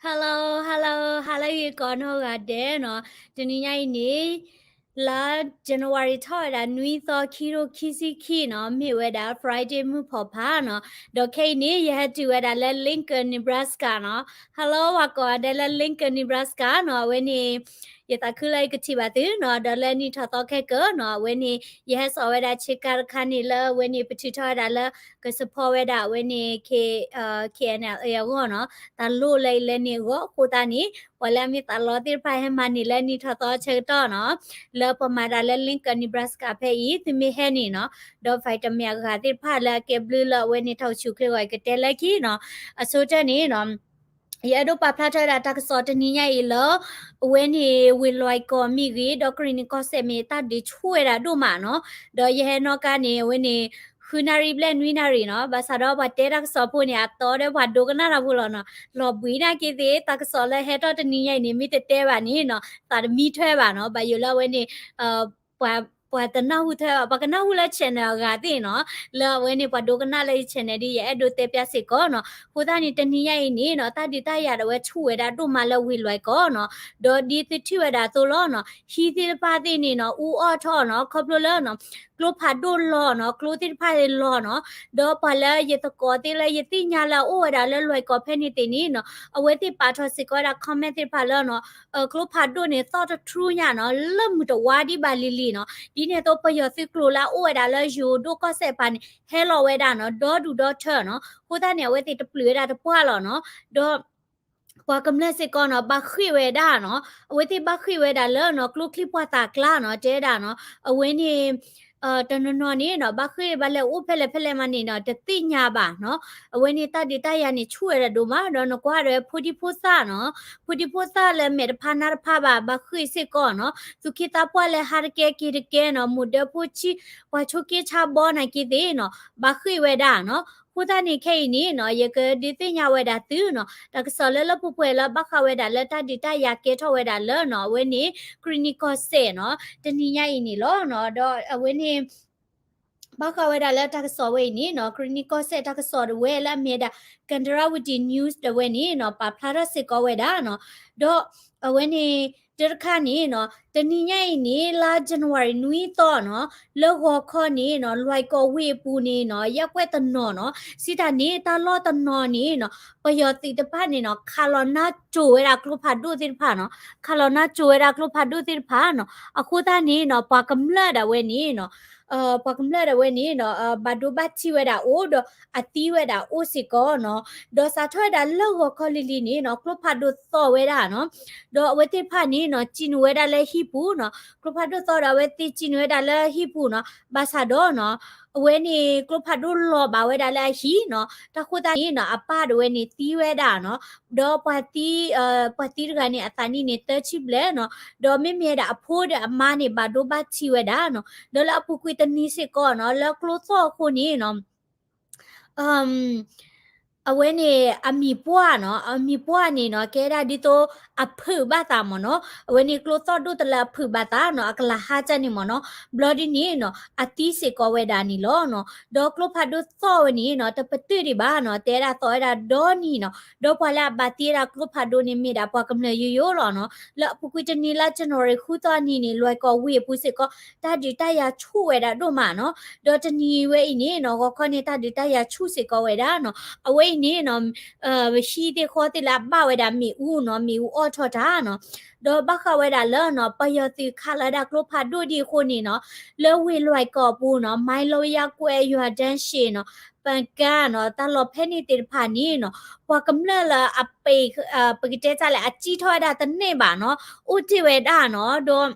Hello, hello, hello ရေကောနောကတဲ့နော်တနင်္ဂနွေနေ့လာဇန်နဝါရီထော်တာနွီသောခီရိုခီစီခီနော်မြေဝဲတာ Friday မှုဖော်ဖာနော်ဒေါ်ခိနေရဟတူဝဲတာလဲ Lincoln Nebraska နော် Hello ဝကောတဲ့လဲ Lincoln Nebraska နော်ဝဲနေยตาคือไลกะทิบาติเนาะดอลนี่ทอตอแค่เกเนาะเวนี่ยะสอเวดาชิกาคานี่ละเวนี่ปฏิทอดาละก็สะพอเวดาเวนี่KNL เอวเนาะตาลูไลเลนี่ก็โคตานี่วะละมีตาลอติพายให้มานี่ละนี่ทอตอเชตอเนาะละปมาดาละลิงก์นิบราสกาเพอีติมีแฮนี่เนาะดอไฟตะเมียกะติพาละเกบลูละเวนี่ทอชุเคไว้ก็เตละกีเนาะอโซจนี่เนาะยาดูปาพลาทาตักสอดนี่ใหญ่เลเวนเฮวิลอยก็มีกีดอกรินิก็เซเมตาดิช่วยระดูมาเนาะดอยเฮนอกานี่เวนเฮคือนารีเบลนวินารีเนาะบาสาดอบัตเตรักสอพูเนี่ยต่อเดวัดดูกันน่ารักบุลเนาะลอบุยนาคิดเดตักสอเลยเฮตอตนี่ใหญ่นี่มีแต่เตบานี่เนาะตามีถ้วยบาเนาะบาอยู่ละเวนเฮปะปะตะนาหูเทปะกะนาหูละเชนเนลกาติเนาะละเวนี่ปะดูกันน่าเลยเชนเนดีเอดูเตปยาสิก็เนาะခုသားนี่တနည်းရည်นี่เนาะตาดิตาရတော့ချူဝဲတာတို့မလဲဝီလွယ်ကောเนาะဒေါ်ဒီတိဝဲတာဆိုလို့เนาะဟီတိပါတိนี่เนาะอูอ้อท่อเนาะขบลเลเนาะกลัวผัดโดนล้อเนาะกลัวติดพาเลยล้อเนาะดอพะละยตะกอติละยติญาละโอ้ดาละลอยกอเพนี่ตินี่เนาะเอาไว้ติปาทอสิก็ดาคอมเมนต์ติพาละเนาะกลัวผัดโดนนี่ตอตทรูญาเนาะลมตวาดิบาลิลีเนาะဒီเนี่ยတော့ပယောสิกลัวละโอ้ดาละยูดูก็เสปานเฮลอเวดาเนาะดอดูดอเธอเนาะခုသားเนี่ยเวติตะปลือดาตะပွားလောเนาะดอปากำเนิดสิก่อนเนาะบักขีเวดาเนาะเอาไว้ที่บักขีเวดาเลเนาะกลุกคลิปว่าตากล้าเนาะเจดาเนาะเอาไว้นี่ตอนนอนนี่เนาะบักขีบาเลอุเพลเพลมันนี่เนาะจะติญาบาเนาะเอาไว้นี่ตาดิตายานี่ช่วยระดูมาเนาะกว่าเรพูดิพุซาเนาะพูดิพุซาเลเมดพานาพาบาบักขีสิก่อนเนาะสุขิตาปวเลฮาร์เกกิรเกเนาะมุดเดพูชิว่าชุกิชาบอนะกิเดเนาะบักขีเวดาเนาะခုသားနေခဲနေနော်ယကဒီတင်ညာဝဲတာသူနော်တကဆော်လဲလပပွဲလဘခဝဲတာလက်တဒီတရကဲထောဝဲတာလဲနော်ဝဲနေခရီနီကောဆေနော်တနီညာဤနေလောနော်တော့ဝဲနေဘာခဝဲတာလက်တကဆော်ဝဲနေနော်ခရီနီကောဆေတကဆော်ဝဲလာမြေတာကန်ဒရာဝတီနျူးစ်တဝဲနေနော်ပါဖလာရစစ်ကောဝဲတာနော်တော့ဝဲနေတရခါနေနော်တနီညိုင်နေလာဇန်နဝါရီနွီတော့နော်လောကခေါနေနော်လွိုက်ကောဝေပူနေနော်ရက်ွက်တနော်နော်စီတာနေတာလောတနော်နေနော်ပယောတိတပတ်နေနော်ခါလောနာဂျိုဝဲတာကလုဖာဒုတိဖာနော်ခါလောနာဂျိုဝဲတာကလုဖာဒုတိဖာနော်အခုသားနေနော်ပါကမလာတာဝဲနေနော်ปากมลาดเวนี่เนาะบาดูบัดชิเวดาโอดอติเวดาโอสิกอเนาะดอสาถอยดาลอกคอลิลีนี่เนาะครบพาดูซอเวดาเนาะดอเวติพานี่เนาะจินเวดาเลฮิปูเนาะครบพาดูซอดาเวติจินเวดาเลฮิปูเนาะบาซาดอเนาะเวนี่ครบพาดูลอบาเวดาเลฮิเนาะตะคุตานี่เนาะอปาดเวนี่ติเวดาเนาะดอปาติปาติรกานี่อตานี่เนตชิบเลเนาะดอเมเมดาอโพดอมานี่บาดูบัดชิเวดาเนาะดอละปุกุยตนีสิก่อนเนาะแล้วครูซอคนนี้เนาะอืมเอาไว้นี่อามีปัวเนาะอามีปัวนี่เนาะแกได้ดิโตอผือบาตามเนาะเอาไว้นี่ครูซอดูตะละผือบาตาเนาะอกลาหาจันนี่เนาะบลอดีนี่เนาะอติสิกอเวดานี่ลอเนาะดอกลพัดดูซอวนี่เนาะตะปะตือดิบาเนาะเตราซอดาดอนี่เนาะดอพลาบาติรากลพัดดูนี่มีดาปอกำเลยโยๆลอเนาะแล้วปุกุจนี่ละจันอริคูตอนี่นี่ลอยกอเวปุสิกอตาดิตายาชูเวดาโดมาเนาะดอจนี่เวอีนี่เนาะก็คอนี่ตาดิตายาชูสิกอเวดาเนาะเอาไว้นี่เนาะရှိတဲ့ခေါ်တဲ့လာဘဝဒါမီဦးနော်မီဦးအော်ထော်တာနော်ဒေါ်ဘခဝဲဒါလောနော်ပယတိခလာဒါကလိုဖာဒိုဒီခုနီနော်လောဝေလွိုက်ကောပူနော်မိုင်လိုရကွဲရွာတန်းရှင်းနော်ပန်ကာနော်တလောဖဲနေတေဖာနီနော်ပွာကမလလာအပေပကတဲ့ကြလေအကြီးထော်ဒါတနေပါနော်ဦးတိဝဲဒါနော်ဒေါ်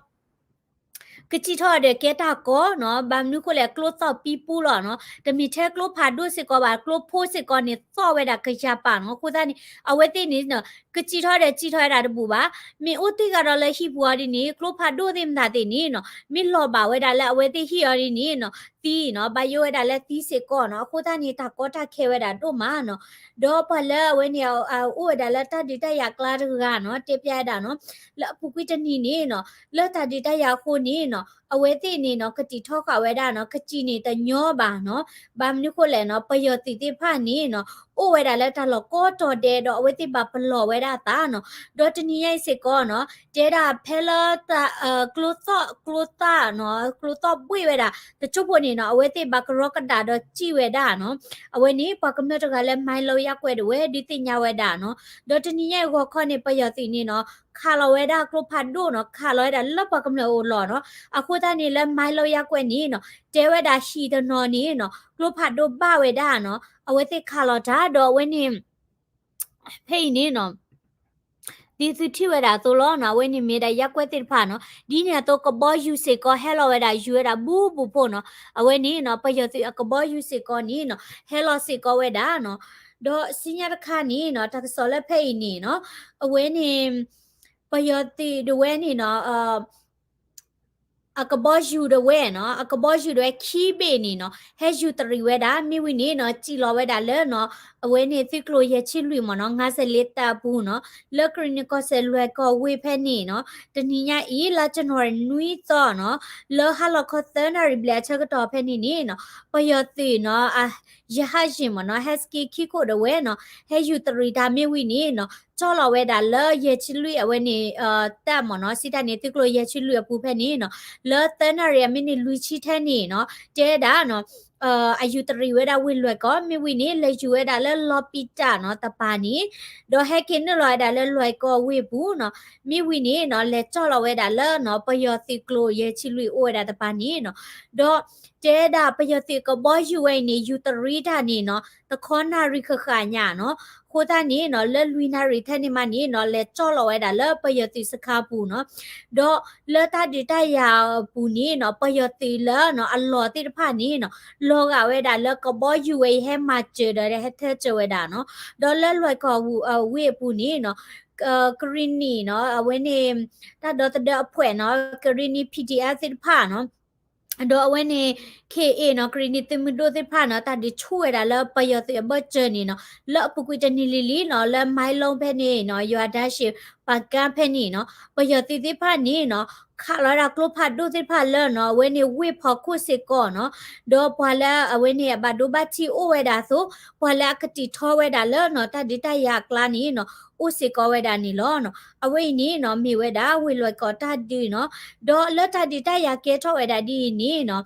กจิทอเดเกตาก็เนาะบางนุก็แหละกลัวสอบปีปูหรอเนาะแต่มีแท้กลัวพาดูสิก็ว่ากลัวพูดสิก็เนี่ยซ้อไว้ดักกะชาปานเนาะคูตานี่เอาไว้ตินี่เนาะกจิทอเดจิทอดาดบูบามีอุติกะรอเลฮิบัวดินี่กลัวพาดูติมดาตินี่เนาะมีลอบาไว้ดาและเอาไว้ติฮิอดินี่เนาะตีเนาะบายโยไว้ดาและตีสิก็เนาะคูตานี่ตาก็ตาเคไว้ดาโตมาเนาะดอพะละไว้เนี่ยเอาไว้ดาและตาดิตายากลาดกะเนาะเตปยาดาเนาะแล้วปุกุจนี่นี่เนาะแล้วตาดิตายาโคนี่เนาะအဝဲတိနေနော်ကတိထောက်ကဝဲဒါနော်ကချီနေတညောပါနော်ဘာမနုခိုလဲနော်ပယောတိတိဖာနေနော် โอเวดาและตาลก็ตอเดดอเวติบาปลอเวดาตาเนาะดอตนี้ไอเสก็เนาะเจดาเพลตากลูตาเนาะกลูตอบุยเวดาตะจุบนี่เนาะเวติบากรอกดาดอจิเวดาเนาะအဝဲနေပကမတကလည်းမိုင်လောရက်ွယ်တွေဒီတင်ညာဝဲတာနော်ဒေါ်တနီရဲ့ခေါ်ခေါ်နေပယောတိနေနော်ခါလောဝဲတာကလဖတ်ဒိုနော်ခါလောဝဲတာလပကမလောလောနော်အခုတနေလည်းမိုင်လောရက်ွယ်နေနော်တဲဝဲတာရှိတဲ့နော်နေနော်ကလဖတ်ဒိုဘဝဲတာနော်အဝဲတိခါလောတာတော့ဝဲနေဖိနေနော်ဒီသူထိဝဲတာဆိုလို့နော်ဝဲနေမြေတာရက်ွက်တိဖာနော်ဒီနေတော့ကဘောယူစေကဟဲလောဝဲတာယူရတာဘူးဘူးဖို့နော်အဝဲနေနော်ပယောတိကဘောယူစေကနေနော်ဟဲလောစေကဝဲတာနော်ဒေါ်စညာတခါနေနော်တကစောလက်ဖိနေနော်အဝဲနေပယောတိဒဝဲနေနော်အကဘောယူဒဝဲနော်အကဘောယူဒဝဲခီးပေနေနော်ဟဲယူတရီဝဲတာမိဝိနေနော်ကြည်လောဝဲတာလဲနော်အဝဲနေသိကလိုရချစ်လွေမနော်54တာဘူးနော်လက်ကရနီကောဆဲလွဲကောဝေဖဲနေနော်တနီညာဤလာကျွန်တော်နွီတော့နော်လောဟလခသနာရီဘလက်ချက်တော့ဖဲနေနေနော်ပယောတိနော်ယဟရှင်မနော်ဟက်စကီခီကိုဒဝဲနော်ဟဲယူတရီဒါမိဝိနေနော်ကြောလောဝဲတာလဲရချစ်လွေအဝဲနေတက်မနော်စိတနေသိကလိုရချစ်လွေပူဖဲနေနော်လောတနာရီမင်းနေလူချီထဲနေနော်တဲတာနော်อายุตรีเวดาวินลวยก็มีวินี่เลยจูเวดาเลลอปิจาเนาะตะปานี้ดอแฮกินลอยดาเลลวยก็วิบูเนาะมีวินี่เนาะเลจ่อลเวดาเลเนาะปยอติกโลเยชิลุยโอเวดาตะปานี้เนาะดอเจดาปยอติก็บ่อยู่ไว้นี่ยูตรีดานี่เนาะตะคอนาริคขะญาเนาะโคตานี้เนาะเลลุยนาริแทนี่มานี่เนาะเลจ่อลเวดาเลปยอติสคาปูเนาะดอเลตาดิตายาปูนี่เนาะปยอติเลเนาะอัลลอฮ์ติตะพานี้เนาะโลกาเวดาเลก็บ่อยู่ไว้ให้มาเจอได้ให้เธอเจอเวดาเนาะดอเลลวยก็เวปูนี่เนาะกรีนี่เนาะเวนี่ถ้าดอตะเดอแผเนาะกรีนี่ PDS ติดผ้าเนาะดอเวนี่ KA เนาะกรีนี่ติมโดติดผ้าเนาะตาดิช่วยดาเลปยอติเบเจอนี่เนาะเลปุกุตนิลิเนาะเลไมลงแพนี่เนาะยอดาชิปากกาแพนี่เนาะปยอติติผ้านี่เนาะခါလာရကလဖတ်ဒုတိဖာလနော်ဝဲနေဝိဖခုစေကောနော်ဒေါ်ပွာလာအဝဲနေဘဒုဘချီအိုဝဲဒါဆိုပွာလာကတိထောဝဲဒါလနော်တဒီတရကလာနီနော်ဥစေကောဝဲဒါနီလောနော်အဝဲနီနော်မိဝဲဒါဝိလွယ်ကောတဒီနော်ဒေါ်လတဒီတရကဲထောဝဲဒါဒီနီနော်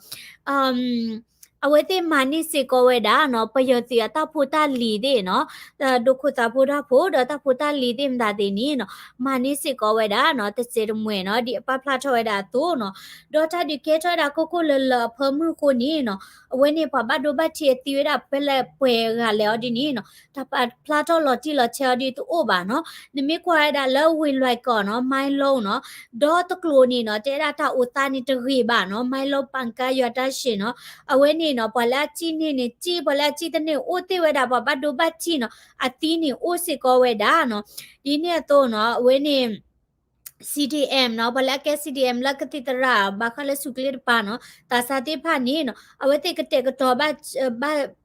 အဝဲတိမာနိစေကောဝဲဒါနော်ပယောတိအတဖူတလီတဲ့နော်ဒုခုတဖူတာဖို့ဒေါ်တဖူတလီတဲ့မဒါတဲ့နီနော်မာနိစေကောဝဲဒါနော်တစေရမွေနော်ဒီအပဖလာထောဝဲဒါတူနော်ဒေါ်တာဒီကေထောဒါကိုကိုလလဖမှုကိုနီနော်အဝဲနေပဘဒိုဘတ်ချီတီဝဲဒါပလဲပွဲကလေဒီနီနော်တပဖလာထောလော်တီလော်ချာဒီတူအိုပါနော်နမိခွာဒါလောဝိလွိုက်ကောနော်မိုင်းလုံးနော်ဒေါ်တကလိုနီနော်တဲဒါတာအိုတာနီတရီပါနော်မိုင်းလုံးပန်ကာယတာရှင်နော်အဝဲနေနော်ပလာချီနေချီပလာချီတဲ့နေအိုတေဝဲဒါပဘဒိုဘတ်ချီနော်အတီးနေအိုစေကောဝဲဒါနော်ဒီနေ့တော့နော်အဝဲနေ CDM เนาะบลักแก CDM ลักติตราบาคาเลสุกเลปาเนาะตาสาติพานี่เนาะเอาไว้ติกเตกตอบ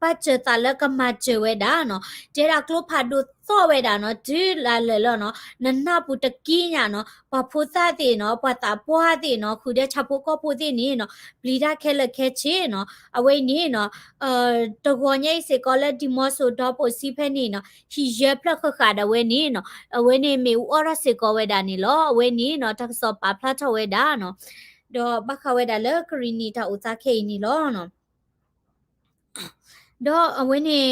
าเจตาละกมาเจเวดาเนาะเจรากลพาดูซ้อเวดาเนาะดิลาเลเนาะนันนาปุตกีญาเนาะปะพุซาติเนาะปะตาปัวติเนาะคุเดชะพุก็พุตินี่เนาะบลีดาแคเลแคเชเนาะเอาไว้นี่เนาะตะกอนใหญ่เสกอลดิมอโซดอปสิเพนี่เนาะฮิเยพลคคาดาเวนี่เนาะเอาไว้นี่เมออราเสกอเวดานี่ลอเอาไว้นี่เนาะทักษอปาพลาทเวดาเนาะดอบัคเวดาเลกรีนีตาอุตาเคนี่ลอเนาะดอเอาไว้นี่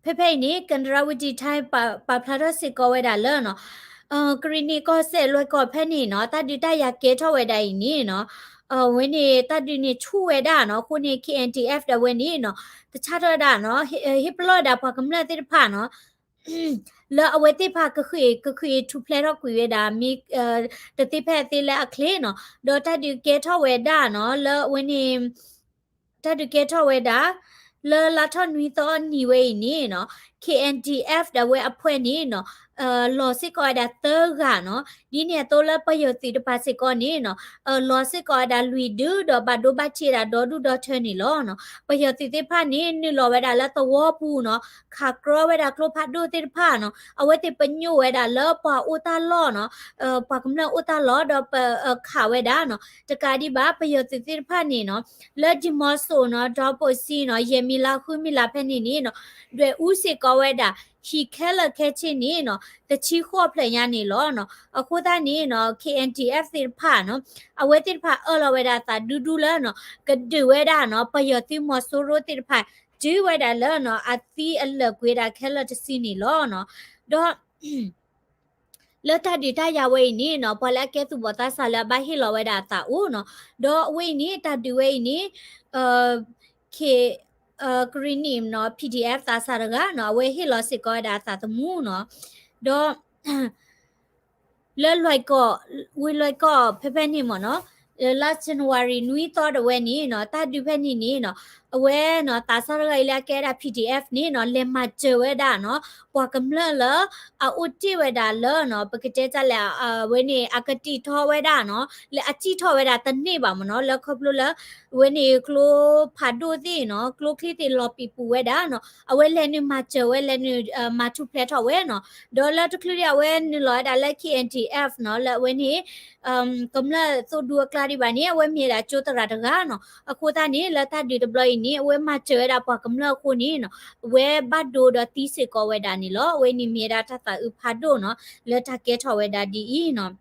เพ่ๆนี่กันราวิธีไทยปาพลาทเสกอเวดาเลเนาะกรีนีก็เสลวยกอแพ่นี่เนาะตาดิตายาเกทเวดาอีนี่เนาะวันนี้ตาดินี่ชูเวดาเนาะคุณนี่ KNTF ดาวันนี้เนาะตะชาดาเนาะฮิปโลดาพากำเนิดติดผ่านเนาะแล้วเอาไว้ที่พาก็คือทุเพลย์กุยดามีตติแพติและอเคลเนาะโดยถ้าดูเกทเวดาเนาะแล้ววันนี้ถ้าดูเกทเวดาเลลาทอนวิตอนนิเวนี่เนาะ KNDF ဒါဝဲအဖွဲ့နေနော်လော်စစ်ကောဒါတောကနော်ဒီနေတော့လပယတိတပါစစ်ကောနေနော်လော်စစ်ကောဒါလူဒူတော့ဘာဒိုဘချီရာဒေါ်ဒူဒေါ်ထနေလောနော်ပယတိတိဖာနေနေလောဝဲဒါလတော့ပူနော်ခါကရောဝဲဒါကလိုဖာဒိုတိဖာနော်အဝဲတိပညိုဝဲဒါလောပါဥတာလောနော်ပါကမလဥတာလောတော့ခါဝဲဒါနော်တကာဒီဘာပယတိတိဖာနေနော်လက်ဂျီမော့ဆိုနော်ဒေါ်ပိုစီနော်ယေမီလာခုမီလာဖဲနေနေနော်တွေဥစစ်ကောဝဲဒါဟီခဲလခဲချင်းနေနော်တချီခေါ့ဖလရနေလောနော်အခုသားနေနော် KNTF တိဖာနော်အဝဲတိဖာအလဝဲဒါတာဒူဒူလာနော်ကဒူဝဲဒါနော်ပယတိမောဆိုရိုတိဖာဂျီဝဲဒါလောနော်အသီအလကွေဒါခဲလတစီနေလောနော်တော့လတ်ဒီတရဝဲနေနော်ပလကဲသူဘတာဆာလဘဟီလဝဲဒါတာဦးနော်တော့ဝဲနေတာဒူဝဲနေK green no PDF တာစာရကနော်ဝဲဟီလောစစ်ကောဒါတာတမှုနော်တော့လဲလွိုက်ကောဝီလွိုက်ကောဖဲနေမနော်last January နွီတော့တဲ့ဝဲနေနော်တာဒူဖဲနေနေနော်အဝဲနော်တာစာရကလည်းကဲတာ PDF နေနော်လဲမချဝဲဒါနော်ပွားကမလလအဥတီဝဲဒါလနော်ပကတဲ့ကြလဲဝဲနေအကတိထောဝဲဒါနော်လဲအချီထောဝဲဒါတနေပါမနော်လဲခပလို့လဲဝဲနေကလိုဖာဒိုဒီနော်ကလိုခလီတီလော်ပီပူဝဲဒါနော်အဝဲလဲနေမချဝဲလဲနေမထုဖလက်ထောဝဲနော်ဒေါ်လာတကလီဝဲနေလောဒါလဲ KNTF နော်လဲဝဲနေကမလာဆိုဒူကလာဒီဘာနေဝဲမြေတာချိုတရာတကားနော်အခုတာနေလဲတာဒီဒပလိုင်းနေဝဲမချဲတာပွားကမလာခုနေနော်ဝဲဘတ်ဒိုဒတီစစ်ကောဝဲဒါနေလောဝဲနေမြေတာထတာဥဖာဒိုနော်လဲတာကဲထောဝဲဒါဒီနော်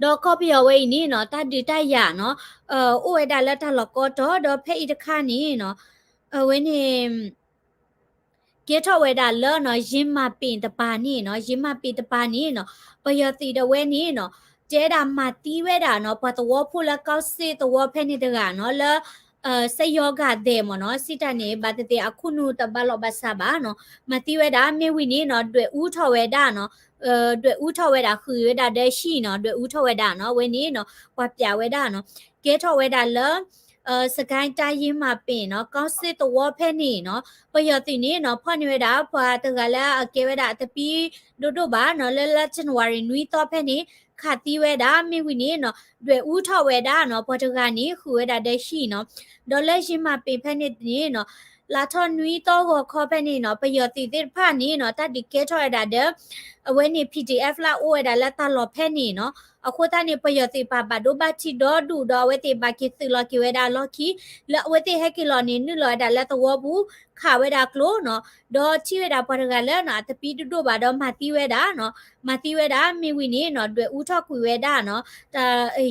တော့ကောပြဝဲနေနော်တာဒီတရနော်အိုဝဲဒါလက်ထလောကောတော့ဖဲဤတခါနေနော်ဝဲနေကဲထောဝဲဒါလောနော်ရင်းမပင်တပါနေနော်ရင်းမပင်တပါနေနော်ပယတိတဝဲနေနော်ကျဲတာမတီးဝဲတာနော်ပတဝဖို့လက်ကောက်စစ်တဝဖဲနေတကနော်လဲစယောဂတဲ့မနော်စစ်တနေဘာတဲ့အခုနုတဘလောဘဆာဘာနော်မတီးဝဲတာမြေဝီနေနော်တွေ့ဦးထော်ဝဲတာနော်တွေ့ဦးထော်ဝဲတာခူဝဲတာတဲ့ရှိနော်တွေ့ဦးထော်ဝဲတာနော်ဝဲနေနော်ပွားပြဝဲတာနော်ကဲထော်ဝဲတာလဲစကိုင်းတိုင်းရင်းမှာပင်နော်ကောက်စစ်တဝဖဲနေနော်ပယတိနေနော်ဖွနေဝဲတာဖွာတကလာအကေဝဲတာတပီဒိုဒိုဘာနော်လဲလက်ဇန်နဝါရီနွီတော့ဖဲနေခါတီဝဲတာမိဝီနေနော်တွေ့ဦးထော်ဝဲတာနော်ပေါ်တကနေခူဝဲတာတဲ့ရှိနော်ဒေါ်လက်ရင်းမှာပင်ဖဲနေနေနော်လာထော်နွီတော့ကိုခေါ်ဖဲနေနော်ပယတိတဲ့ဖာနေနော်တတ်ဒီကဲထော်ရတာတဲ့အဝဲနေ PDF လာအိုဝဲတာလက်တလော်ဖဲနေနော်အခုတနေပယတိပါပါဒိုဘချီဒေါ်ဒူဒေါ်ဝဲတိပါကိစလကိဝဲဒါလော်ခီလက်ဝဲတိဟက်ကီလော်နေနုလော်ဒါလက်တော့ဘူးခါဝဲဒါကလိုနော်ဒေါ်ချီဝဲဒါပေါ်ကလည်းနော်တပီတူတို့ပါတော့မတီဝဲဒါနော်မတီဝဲဒါမိဝီနေနော်တွေ့ဦးထောက်ကွေဝဲဒါနော်တာ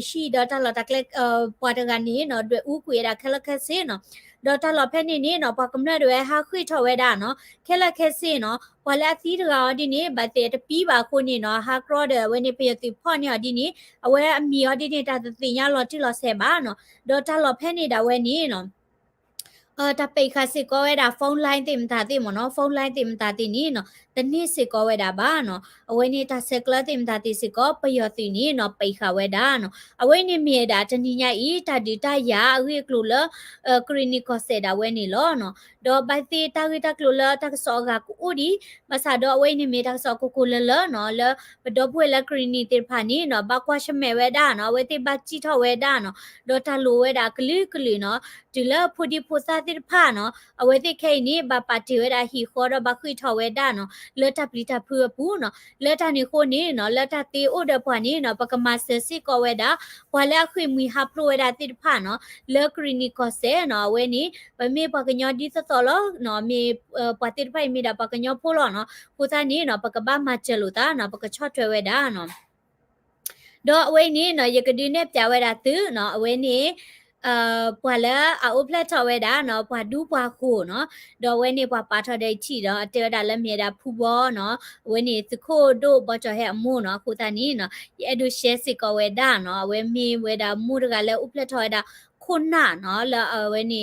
ရှိဒေါ်တလော်တကလက်ပေါ်ကနေနော်တွေ့ဦးကွေဒါခက်လက်ခက်စင်းနော်ဒေါ်တလော်ဖဲနေနေနော်ပကမရတွေဟာခွေထော်ဝဲဒါနော်ခက်လက်ခက်စင်းနော်ဝလာသီးတကောဒီနေ့ဗတ်တဲ့တပီးပါခုနေနော်ဟာကရောတဲ့ဝဲနေပယတိဖော့နေဒီနေ့အဝဲအမီရောဒီနေတာတင်ရလော်တိလော်ဆဲပါနော်ဒေါ်တလော်ဖဲနေတာဝဲနေနော်တပိခါစစ်ကောဝဲတာဖုန်းလိုင်းတင်တာတိမနော်ဖုန်းလိုင်းတင်တာတိနီနော်တနေ့စစ်ကောဝဲတာပါနော်အဝဲနေတာဆက်ကလတင်တာတိစစ်ကောပယောတိနီနော်ပိခါဝဲတာနော်အဝဲနေမြေတာတနိညာဤတတိတရာအဝဲကလိုလကလနီကောဆေတာဝဲနေလောနော်ဒေါ်ဘိုက်တီတာဂီတာကလိုလတကစောကကူဒီမဆာဒေါ်အဝဲနေမြေတာစောကူကူလလနော်လဘဒေါ်ပွေလကလနီတေဖာနီနော်ဘကွာရှမဲဝဲတာနော်ဝဲတိဘချီထောဝဲတာနော်ဒေါ်တလိုဝဲတာကလီကလီနော်ဒီလဖူဒီဖူစာတိဖာနော်အဝဲတိခဲနေဘပါတီဝဲတာဟီခေါ်တော့ဘခွေထောဝဲတာနော်လက်တပ်ပလီတာဖူပူနော်လက်တာနေခိုနေနော်လက်တာတေအိုဒဖွာနေနော်ပကမဆစီကောဝဲတာဘွာလက်ခွေမီဟာပရိုဝဲတာတိဖာနော်လက်ကရီနီကောဆေနော်ဝဲနေဗမေပကညောဒီသတော်လောနော်မေပတိဖိုင်မီတာပကညောဖိုလောနော်ပူတာနေနော်ပကဘာမချလူတာနော်ပကချော့ထွဲဝဲတာနော်တော့အဝဲနေနော်ယကဒီနဲ့ပြဝဲတာသူနော်အဝဲနေပွာလာအိုဖလက်ထော်ဝဲတာနော်ပွာဒူးပွာကိုနော်ဒေါ်ဝဲနေပွာပါထော်တဲ့ချီတော့အတဲတာလက်မြေတာဖူဘောနော်ဝဲနေသခိုတို့ဘောချဟဲအမို့နော်ခုတနီနော်အဲ့ဒိုရှဲစစ်ကောဝဲတာနော်ဝဲမီဝဲတာမူတကလည်းအိုဖလက်ထော်တာခုနာနော်လာဝဲနေ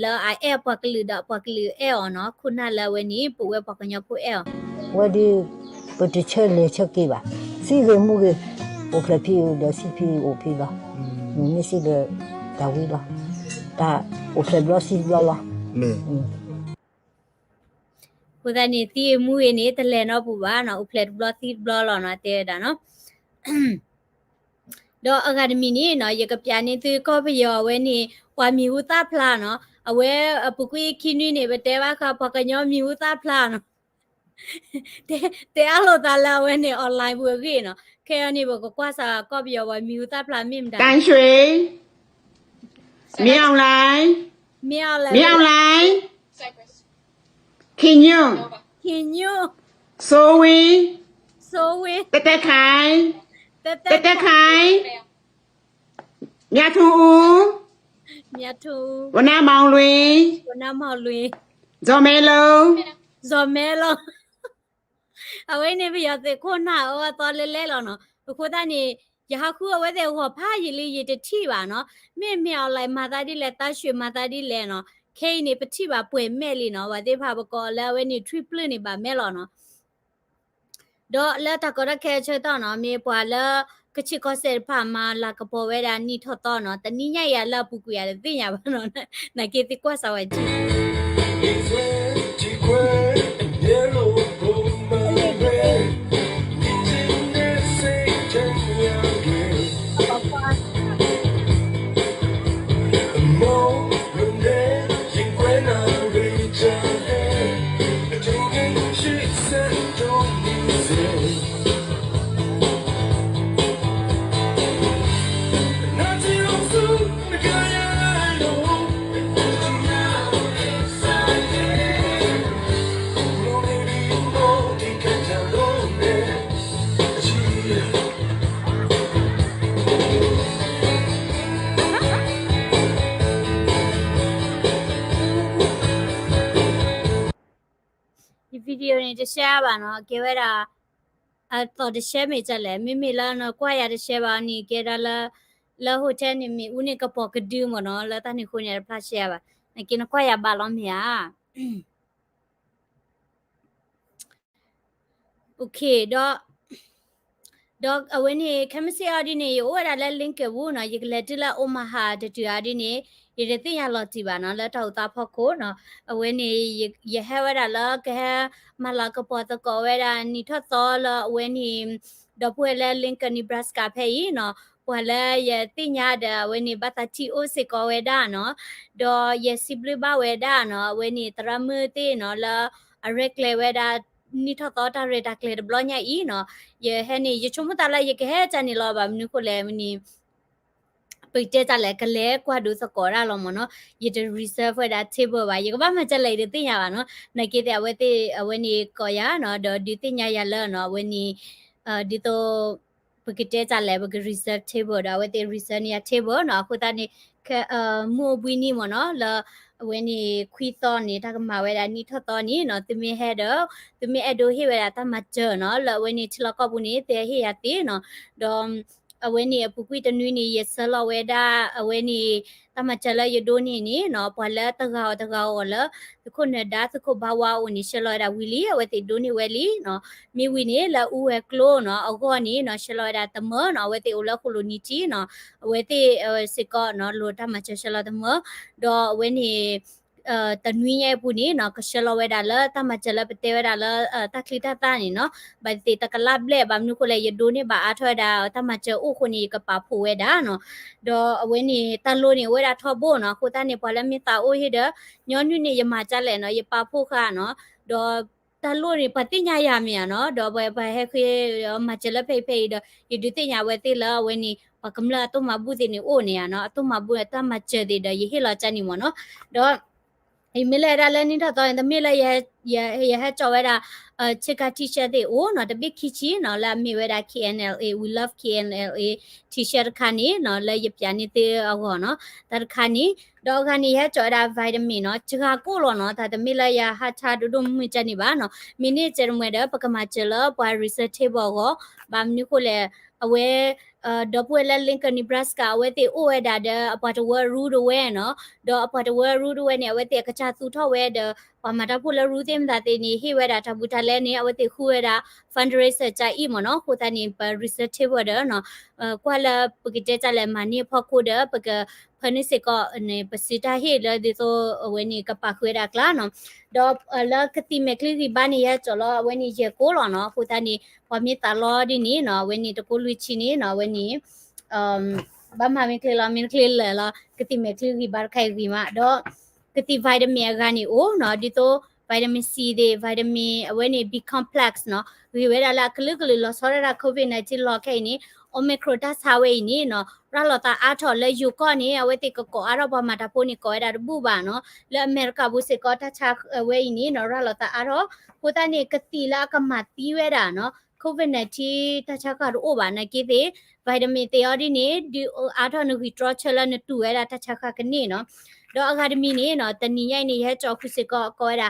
လာအိုင်ပွာကလီဒါပွာကလီအဲနော်ခုနာလာဝဲနေပူဝဲပွာကညဖူအဲဝဒီပတချဲလေချက်ကေပါစီဝမှုကေအိုဖလက်ဖီဒစီဖီအိုဖီလားMisi de Dawi lah. Ta au faible si là là. Mais ကိုသားနေတီးမှုရနေတလဲတော့ပူပါနော် uplet block thit block လောနော်တဲတာနော်တော့ academy နေနော်ရကပြနေသူကောပယောဝဲနေဝါမီဦးသားဖလာနော်အဝဲပုကွေးခင်းနေပဲတဲပါခပကညောမီဦးသားဖလာနော်တဲအလို့သားလာဝဲနေ online ဘူးကြီးနော်ခဲရနေဘကကွာစာကောပယောဝါမီဦးသားဖလာမြင့်တာ丹水，妙来， မြောက်လဲ 妙来， King ခင်ညို so we， ဆိုဝဲ တက်တက်ခိုင် တက် တက်တက်ခိုင်မြတ်ထူ မြတ်ထူ ဝနမောင်လွင် ဝနာမော်လွေ ဇော်မဲလုံး ဇော်မဲလောအဝဲနေပြရတဲ့ခုနာဟောတော်လဲလဲလောနော်ခုသားနေရဟခုအဝဲတဲ့ဟောဖာရီလေးရတတိပါနော်မြင့်မြောက်လိုက်မာသားဒီလဲတရွှေမာသားဒီလဲနော်ခိနေပတိပါပွေမဲ့လီနော်ဝတဲ့ဖာဘကောလဲဝဲနေ triple နေပါမဲ့လောနော်တော့လဲတကောရခဲချေတော့နော်မြေပွာလဲကချီကောဆယ်ဖာမာလာကပေါ်ဝဲတာနိထော့တော့နော်တနိညရလာပူကူရတယ်သိညာပါနော်နကေတိကွာဆဝဲကြည့် ဒီဗီဒီယိုနဲ့တ share ပါနော်ကေဝဲတာတော့တ share မိကြလဲမိမိလာနော်ကွာရတ share ပါနီကေဒါလာဟိုတယ်နေမိဦးနေကပေါ်ကဒူးမနော်လာတနေခုနေဖလာ share ပါနကိနကွာရပါလောမြာ okay တော့အဝင်းနေခမစီအဒီနေရောအဲ့ဒါလဲ link ကဘူးနော်ရကလက်တလာအိုမဟာတတူအဒီနေရတဲ့တင်ရလော်တီပါနော်လက်ထောက်သားဖို့ကိုနော်အဝင်းနေရဟဝဒါလာကဲမလာကပေါ်တကောဝဲဒါနီထသောလအဝင်းနေတော့ပွဲလဲ link ကနေဘရတ်ကဖဲ့နော်ပွာလဲရတင်ရတဲ့အဝင်းနေဘတာတီအိုစစ်ကောဝဲဒါနော်တော့ရစီဘလဘဝဲဒါနော်အဝင်းနေတရမတေနော်လာအရက်လေဝဲဒါနိထသောတာရတာကလေဘလညာဤနော်ယဟဲနေယချုံမတလာယကဟဲချန်နီလောပါမနုကိုလေမနီပိတ်တဲ့ကြလဲကလဲကွာဒုစကောရလောမနော်ယတ reserve ဝဲတာ table ပါယကဘာမချက်လိုက်တဲ့တင်ရပါနော်နကေတဲ့အဝဲတဲ့အဝဲနေကောရနော်ဒေါ်ဒီတင်ညာရလဲနော်အဝဲနေဒီတော့ပကတဲ့ကြလဲပက reserve table ဒါဝဲတဲ့ reserve နေ table နော်အခုတနေ့မိုးဘွီနီမနော်လာအဝဲနေခွီသောနေတာကမဝဲတာနိထသောနီနော်တမင်ဟဲတော့တမင်အဒိုဟိဝဲတာတမချနော်လာဝဲနေချလကောဘူးနေတဲ့ဟိရတေနော်တော့အဝဲနေပူကွီတနွီနေရဆလဝဲတာအဝဲနေတမချလရဒိုနီနီနော်ဘလတကောလာတခုနဲ့ဒါတခုဘဝဦးနေရှလတာဝီလီအဝဲတေဒိုနီဝဲလီနော်မိဝီနေလာဦးဝဲကလိုနော်အကောနီနော်ရှလတာတမနော်ဝဲတေဦးလခုလိုနီတီနော်ဝဲတေစစ်ကောနော်လိုတမချရှလတမတော့ဝဲနေတနွေရဲ့ဘူးနေနော်ကရှလဝဲဒါလာတမချလပတေဝဲဒါလာတခလီတတာနေနော်ဘတ်တေတကလပ်လေဘာမနုကိုလေရဒိုနေဘာအထွဲဒါတမချဥခုနေကပါဖိုဝဲဒါနော်တော့အဝဲနေတလိုနေဝဲဒါထောဖို့နော်ခုတနေဘလမီတာအိုဟိဒညောညွနေရမကြလဲနော်ရပါဖို့ခါနော်တော့တလို့နေပတိညာရမြန်နော်တော့ဘယ်ဟဲခေမချလဖေဖေတော့ယဒတိညာဝဲတိလာဝဲနေပကမလာတော့မဘူးတင်နေအိုနေရနော်အတော့မဘူးတမချတဲ့ရဟိလာချနီမနော်တော့အိမလဲဒါလည်းနေတော့တမီလဲရဟကြော်ဝဲတာချစ်က t-shirt တွေအိုနော်တပိခီချီနော်လာမိဝဲတာ KNLA we love KNLA t-shirt ခါနေနော်လဲရပြနေတဲ့အောနော်တခါနေတော့ခါနေရကြော်တာ vitamin နော်ချကကိုလောနော်ဒါတမီလဲရဟာချာဒုဒုမြချနေပါနော်မိနစ်ကျရမတဲ့ပကမချလပွာ research table ကိုဘာမနုကိုလဲအဝဲတော့ပွဲလဲ link ကနေ Nebraska အဝဲတေအိုဝဲဒါအပတ်တဝဲ root ဝဲနော်တော့အပတ်တဝဲ root ဝဲနေအဝဲတေကချာသူထောက်ဝဲ พอมาถ้าพูดแล้วรู้เต็มตาเตนี่เฮเวดาทับุทาเลนี่เอาไว้ติคู่เวดา fundraiser ใจอีหมอเนาะคู่ตานี่ไป research เวดาเนาะกว่าละปกติจะเลยมานี่พอคู่เด้อปกพนิสิก็ในประสิทธิ์เฮเลยดิโตเวนี่กับปากเวดากลาเนาะดอกแล้วกติเมคลีบ้านนี่จอลเวนี่เจโกลเนาะคู่ตานี่พอมีตลอดนี่เนาะเวนี่ตะกูลุชินี่เนาะเวนี่บ้ามามีเคลลามีเคลเลยละกติเมคลีบาร์ใครวีมาดอกกติวิตามินกานี่โอ้เนาะดิโตวิตามินซีเดวิตามินเวนี่บีคอมเพล็กซ์เนาะวิเวลาละคลึกเลยลอสอร์ราโควิด19ลอแค่นี้โอเมโครดัสฮาวายนี่เนาะเราลอตาอาทอลเลยอยู่ก่อนนี่เอาไว้ติดก็อาราบมาตาพูนี่ก็ได้บูบาเนาะแล้วอเมริกาบุษก็ทัชชักเวนี่เนาะเราลอตาอารอพูดนี่กติละก็มาตีเวดาเนาะโควิด19ทัชชักการโอบานะกี่เดวิตามินเตอร์นี่ดิอาทอนุวิตรอเชลนตัวเวดาทัชชักกันนี่เนาะดอกอะคาเดมีนี่เนาะตอนนี้ยังนี่ให้จอคุสิก็ได้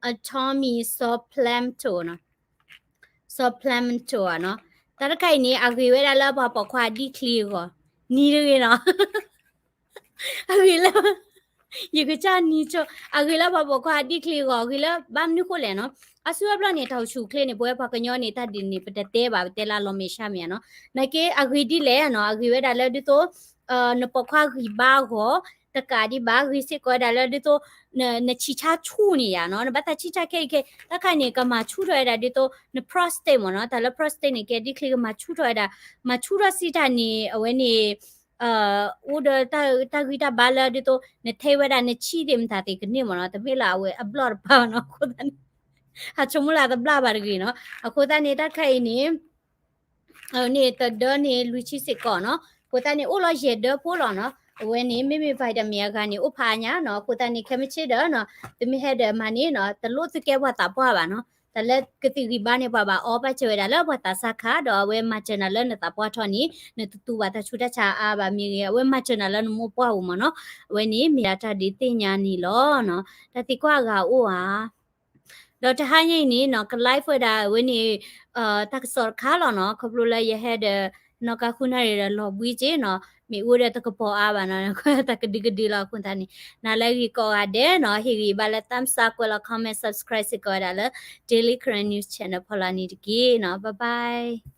atomy supplemento เนาะ supplemento เนาะแต่ละใครนี่อากิเวลาละพอปอกควาดีคลีก็นี่เลยเนาะอากิละอยู่ก็จานี่ชออากิละพอปอกควาดีคลีก็อากิละบ้ามนี่โคเลยเนาะอาสุบลาเนี่ยท้าวชูเคลเนี่ยบ่อยพากญอเนี่ยตาดินนี่ปะเตบาเตลาลอมเมชาเมียเนาะนะเกอากิดีเลยเนาะอากิเวลาละดิโตนปอกควากิบาก็ตะกาดิบากิสิก็ได้ละดิโตนชิชาชูนี่ยเนาะบัตชิชาเคตะกาเนี่ยก็มาชูด้วยได้ดิโตน prostate มเนาะแต่ละ prostate เนี่ยแกดิคลีก็มาชูด้วยได้มาชูรสิตานี่เอาไว้นี่อุดตากิตาบาลดิโตนเทวดาเนี่ยชีดิมตาติกนี่มเนาะแต่เวลาเอาอับลอดปาเนาะคนนั้นha chumula da bla bargi no akota ne ta khai ni ne ta do ne luchi sit ko no kota ne o lo ye do po lo no we ni mi vitamin ga ni o pha nya no kota ni chemistry da no te mi head ma ni no ta lo tu ke wa ta pa ba no ta le kati ri ba ne ba o ba che da la ba ta sa kha do we ma chana le ne ta pa tho ni ne tu ba ta chu ta cha a ba mi we ma chana le mo pa u ma no we ni mi ta di ti nya ni lo no ta ti kwa ga o haดอกท้ายนี่เนาะก็ไลฟ์เวดาวันนี้ตักสอดขาแล้วเนาะเขาพูดเลยอย่าให้เดเนาะก็คุณให้เดลอบวิจิเนาะมีอุดตะกปออาบานะก็ตะกดิกดีละคุณท่านนี่นาเลกีก็อาเดเนาะฮิริบาลตัมซักวลาคอมเมนต์ subscribe สิก็ได้ละ daily current news channel พอลานี่ตะกี้เนาะบ๊ายบาย